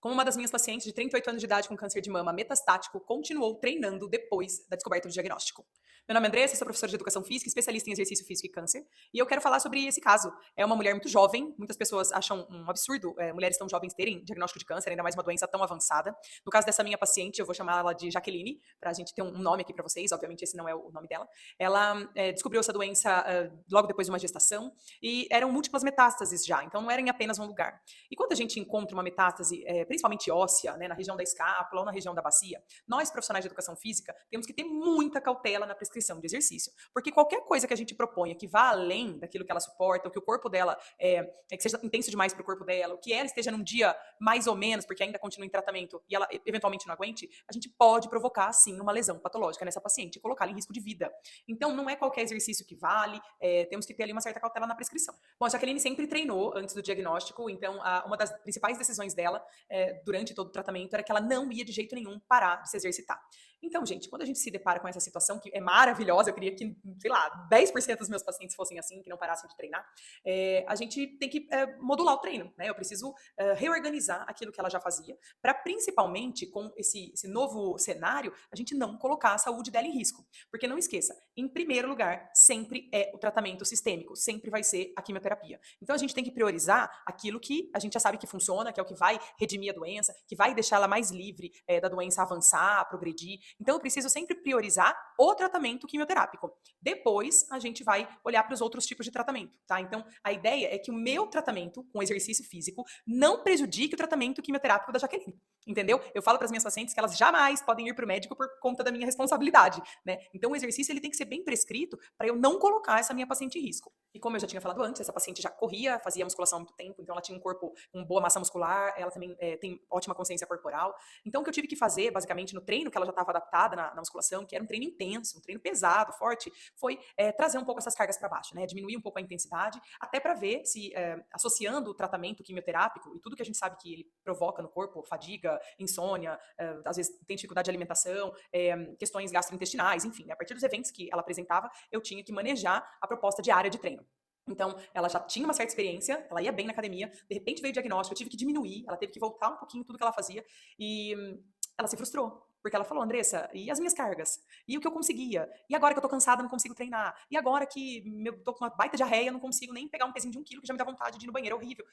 Como uma das minhas pacientes de 38 anos de idade com câncer de mama metastático continuou treinando depois da descoberta do diagnóstico. Meu nome é Andressa, sou professora de educação física, especialista em exercício físico e câncer, e eu quero falar sobre esse caso. É uma mulher muito jovem, muitas pessoas acham um absurdo mulheres tão jovens terem diagnóstico de câncer, ainda mais uma doença tão avançada. No caso dessa minha paciente, eu vou chamar ela de Jaqueline, para a gente ter um nome aqui para vocês, obviamente esse não é o nome dela. Ela descobriu essa doença logo depois de uma gestação, e eram múltiplas metástases já, então não era em apenas um lugar. E quando a gente encontra uma metástase, principalmente óssea, né, na região da escápula ou na região da bacia, nós, profissionais de educação física, temos que ter muita cautela na prescrição de exercício. Porque qualquer coisa que a gente proponha que vá além daquilo que ela suporta, ou que o corpo dela que seja intenso demais para o corpo dela, ou que ela esteja num dia mais ou menos, porque ainda continua em tratamento e ela eventualmente não aguente, a gente pode provocar, sim, uma lesão patológica nessa paciente e colocá-la em risco de vida. Então, não é qualquer exercício que vale, temos que ter ali uma certa cautela na prescrição. Bom, a Jaqueline sempre treinou antes do diagnóstico, então uma das principais decisões dela durante todo o tratamento era que ela não ia de jeito nenhum parar de se exercitar. Então, gente, quando a gente se depara com essa situação, que é maravilhosa, eu queria que, sei lá, 10% dos meus pacientes fossem assim, que não parassem de treinar, a gente tem que modular o treino, né? Eu preciso reorganizar aquilo que ela já fazia, para principalmente com esse novo cenário, a gente não colocar a saúde dela em risco. Porque não esqueça, em primeiro lugar, sempre é o tratamento sistêmico, sempre vai ser a quimioterapia. Então, a gente tem que priorizar aquilo que a gente já sabe que funciona, que é o que vai redimir a doença, que vai deixar ela mais livre da doença avançar, progredir. Então, eu preciso sempre priorizar o tratamento quimioterápico. Depois, a gente vai olhar para os outros tipos de tratamento, tá? Então, a ideia é que o meu tratamento com exercício físico não prejudique o tratamento quimioterápico da Jaqueline, entendeu? Eu falo para as minhas pacientes que elas jamais podem ir para o médico por conta da minha responsabilidade, né? Então, o exercício ele tem que ser bem prescrito para eu não colocar essa minha paciente em risco. E como eu já tinha falado antes, essa paciente já corria, fazia musculação há muito tempo, então ela tinha um corpo com boa massa muscular, ela também tem ótima consciência corporal. Então, o que eu tive que fazer, basicamente, no treino que ela já estava adaptada na musculação, que era um treino intenso, um treino pesado, forte, foi trazer um pouco essas cargas para baixo, né? Diminuir um pouco a intensidade, até para ver se, associando o tratamento quimioterápico e tudo que a gente sabe que ele provoca no corpo, fadiga, insônia, às vezes tem dificuldade de alimentação, questões gastrointestinais, enfim, a partir dos eventos que ela apresentava, eu tinha que manejar a proposta diária de treino. Então, ela já tinha uma certa experiência, ela ia bem na academia, de repente veio o diagnóstico, eu tive que diminuir, ela teve que voltar um pouquinho tudo que ela fazia, e ela se frustrou. Porque ela falou, Andressa, e as minhas cargas? E o que eu conseguia? E agora que eu tô cansada, não consigo treinar? E agora que eu tô com uma baita diarreia, não consigo nem pegar um pezinho de 1 quilo, que já me dá vontade de ir no banheiro, é horrível.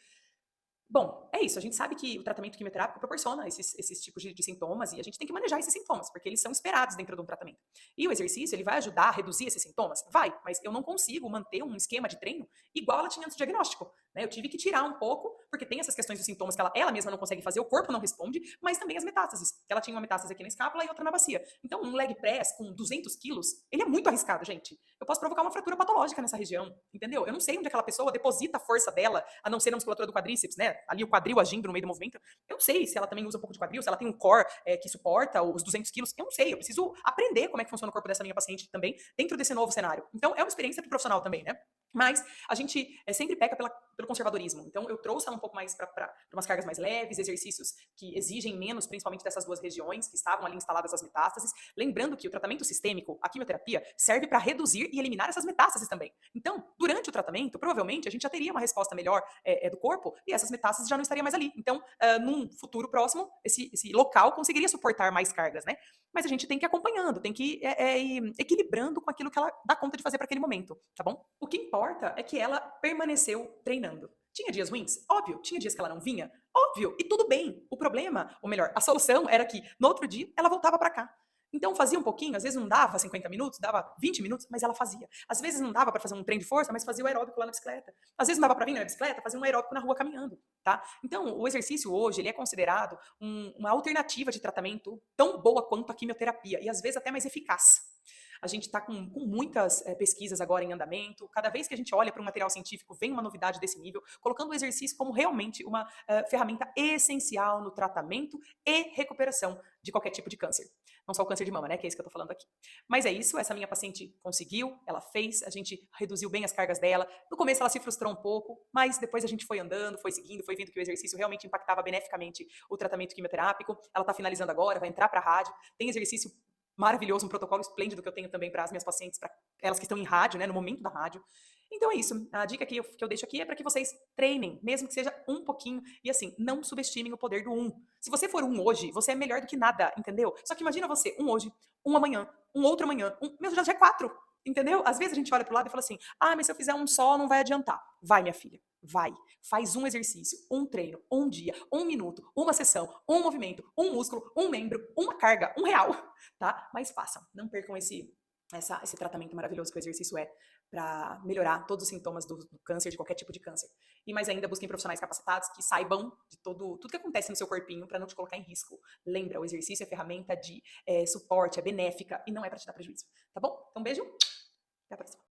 Bom, é isso. A gente sabe que o tratamento quimioterápico proporciona esses tipos de sintomas e a gente tem que manejar esses sintomas, porque eles são esperados dentro de um tratamento. E o exercício, ele vai ajudar a reduzir esses sintomas? Vai, mas eu não consigo manter um esquema de treino igual ela tinha antes do diagnóstico. Né? Eu tive que tirar um pouco, porque tem essas questões dos sintomas que ela mesma não consegue fazer, o corpo não responde, mas também as metástases. Que ela tinha uma metástase aqui na escápula e outra na bacia. Então, um leg press com 200 quilos, ele é muito arriscado, gente. Eu posso provocar uma fratura patológica nessa região, entendeu? Eu não sei onde aquela pessoa deposita a força dela, a não ser na musculatura do quadríceps, né? Ali o quadril agindo no meio do movimento. Eu não sei se ela também usa um pouco de quadril, se ela tem um core que suporta os 200 quilos. Eu não sei, eu preciso aprender como é que funciona o corpo dessa minha paciente também, dentro desse novo cenário. Então, é uma experiência pro profissional também, né? Mas a gente sempre peca pelo conservadorismo. Então, eu trouxe ela um pouco mais para umas cargas mais leves, exercícios que exigem menos, principalmente dessas duas regiões que estavam ali instaladas as metástases. Lembrando que o tratamento sistêmico, a quimioterapia, serve para reduzir e eliminar essas metástases também. Então, durante o tratamento, provavelmente, a gente já teria uma resposta melhor do corpo e essas metástases já não estariam mais ali. Então, num futuro próximo, esse local conseguiria suportar mais cargas, né? Mas a gente tem que ir acompanhando, tem que ir equilibrando com aquilo que ela dá conta de fazer para aquele momento, tá bom? O que importa é que ela permaneceu treinando. Tinha dias ruins? Óbvio. Tinha dias que ela não vinha? Óbvio. E tudo bem. O problema, ou melhor, a solução era que no outro dia ela voltava para cá. Então fazia um pouquinho, às vezes não dava 50 minutos, dava 20 minutos, mas ela fazia. Às vezes não dava para fazer um treino de força, mas fazia o aeróbico lá na bicicleta. Às vezes não dava para vir na bicicleta, fazia um aeróbico na rua caminhando, tá? Então, o exercício hoje, ele é considerado uma alternativa de tratamento tão boa quanto a quimioterapia e às vezes até mais eficaz. A gente está com muitas pesquisas agora em andamento. Cada vez que a gente olha para um material científico, vem uma novidade desse nível, colocando o exercício como realmente uma ferramenta essencial no tratamento e recuperação de qualquer tipo de câncer. Não só o câncer de mama, né? Que é isso que eu tô falando aqui. Mas é isso, essa minha paciente conseguiu, ela fez, a gente reduziu bem as cargas dela. No começo ela se frustrou um pouco, mas depois a gente foi andando, foi seguindo, foi vendo que o exercício realmente impactava beneficamente o tratamento quimioterápico. Ela tá finalizando agora, vai entrar para a rádio. Tem exercício maravilhoso, um protocolo esplêndido que eu tenho também para as minhas pacientes, para elas que estão em rádio, né, no momento da rádio. Então é isso. A dica que eu deixo aqui é para que vocês treinem, mesmo que seja um pouquinho. E assim, não subestimem o poder do um. Se você for um hoje, você é melhor do que nada, entendeu? Só que imagina você, um hoje, um amanhã, um outro amanhã, meu, já é quatro. Entendeu? Às vezes a gente olha pro lado e fala assim: ah, mas se eu fizer um só, não vai adiantar. Vai, minha filha, vai. Faz um exercício, um treino, um dia, um minuto, uma sessão, um movimento, um músculo, um membro, uma carga, R$ 1, tá? Mas façam, não percam esse tratamento maravilhoso que o exercício é para melhorar todos os sintomas do câncer, de qualquer tipo de câncer. E mais ainda, busquem profissionais capacitados que saibam de tudo que acontece no seu corpinho para não te colocar em risco. Lembra, o exercício é ferramenta de suporte, é benéfica e não é para te dar prejuízo, tá bom? Então, beijo, até a próxima.